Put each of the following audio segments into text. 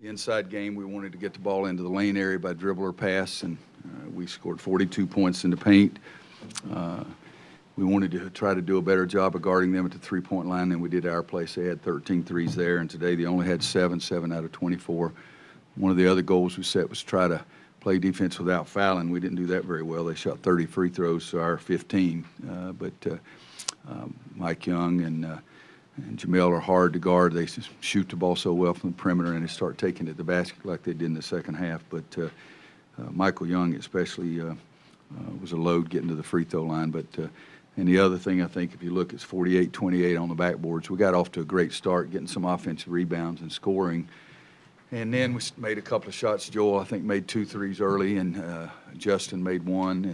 The inside game, we wanted to get the ball into the lane area by dribble or pass, and we scored 42 points in the paint. We wanted to try to do a better job of guarding them at the three-point line than we did at our place. They had 13 threes there, and today they only had 7 out of 24. One of the other goals we set was try to play defense without fouling. We didn't do that very well. They shot 30 free throws to our 15. Mike Young and Jamel are hard to guard. They shoot the ball so well from the perimeter, and they start taking it to the basket like they did in the second half. But Michael Young especially was a load getting to the free throw line. But and the other thing I think, if you look, it's 48-28 on the backboards. We got off to a great start, getting some offensive rebounds and scoring. And then we made a couple of shots. Joel, I think, made 2 threes early, and Justin made 1.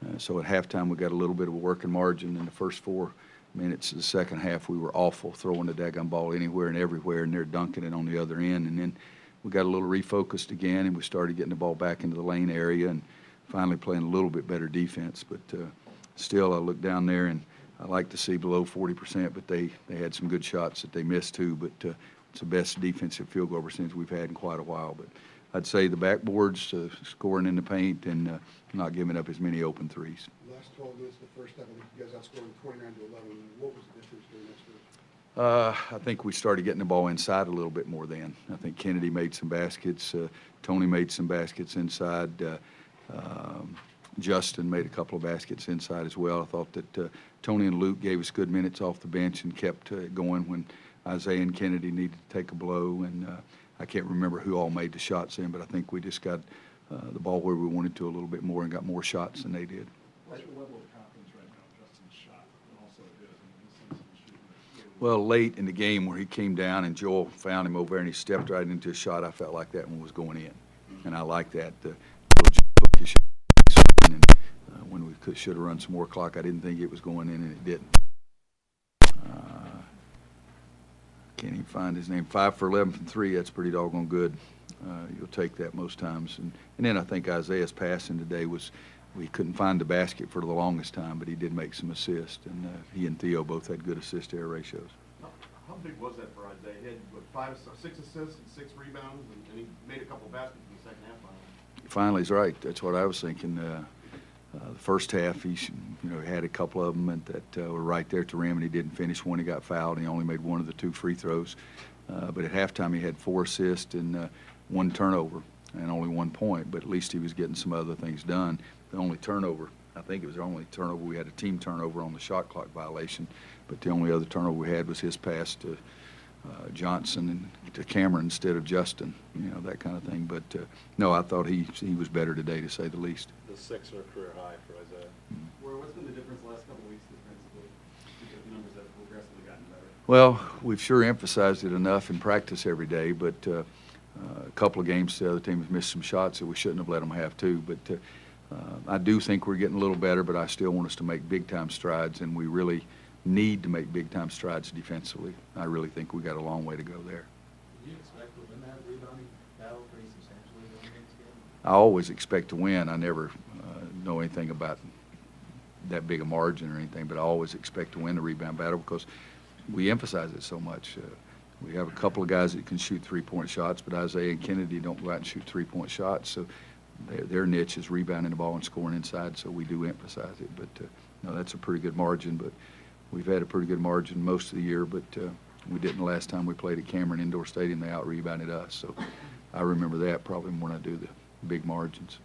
And so at halftime, we got a little bit of a working margin. In the first 4 minutes of the second half, we were awful, throwing the daggone ball anywhere and everywhere, and they're dunking it on the other end. And then we got a little refocused again, and we started getting the ball back into the lane area and finally playing a little bit better defense. But still, I look down there, and I like to see below 40%, but they had some good shots that they missed too. But it's the best defensive field goal percentage we've had in quite a while. But I'd say the backboards, scoring in the paint, and not giving up as many open threes. Last 12 minutes of the first half, I think you guys outscored 29-11. What was the difference during that stretch? I think we started getting the ball inside a little bit more then. I think Kennedy made some baskets. Tony made some baskets inside. Justin made a couple of baskets inside as well. I thought that Tony and Luke gave us good minutes off the bench and kept going when Isaiah and Kennedy needed to take a blow. And I can't remember who all made the shots in, but I think we just got the ball where we wanted to a little bit more and got more shots than they did. What's your level of confidence right now, Justin's shot, and also his, in the sense of shooting? Well, late in the game where he came down and Joel found him over there and he stepped right into a shot, I felt like that one was going in. And I like that. And when we should have run some more clock, I didn't think it was going in, and it didn't. Can't even find his name. 5 for 11 from 3. That's pretty doggone good. You'll take that most times. And then I think Isaiah's passing today was, we couldn't find the basket for the longest time, but he did make some assists. And he and Theo both had good assist-to-error ratios. How big was that for Isaiah? He had 6 assists and 6 rebounds, and he made a couple of baskets in the second half. Finally, he's right. That's what I was thinking. The first half, he had a couple of them that were right there at the rim, and he didn't finish one. He got fouled, and he only made 1 of the 2 free throws. But at halftime, he had 4 assists and 1 turnover and only 1 point. But at least he was getting some other things done. The only turnover, I think it was the only turnover, we had a team turnover on the shot clock violation. But the only other turnover we had was his pass to Johnson and to Cameron instead of Justin, that kind of thing. But no, I thought he was better today, to say the least. The 6 are a career high for Isaiah. What's been the difference the last couple of weeks defensively? Because the numbers have progressively gotten better. Well, we've sure emphasized it enough in practice every day, but a couple of games the other team has missed some shots that we shouldn't have let them have too. But I do think we're getting a little better, but I still want us to make big-time strides, and we really need to make big-time strides defensively. I really think we got a long way to go there. Do you expect to win that rebounding battle pretty substantially going into this game? I always expect to win. I never know anything about that big a margin or anything, but I always expect to win the rebound battle because we emphasize it so much. We have a couple of guys that can shoot 3-point shots, but Isaiah and Kennedy don't go out and shoot 3-point shots, so their niche is rebounding the ball and scoring inside, so we do emphasize it. But no, that's a pretty good margin, but we've had a pretty good margin most of the year, but we didn't the last time we played at Cameron Indoor Stadium. They out-rebounded us, so I remember that probably more than I do the big margins.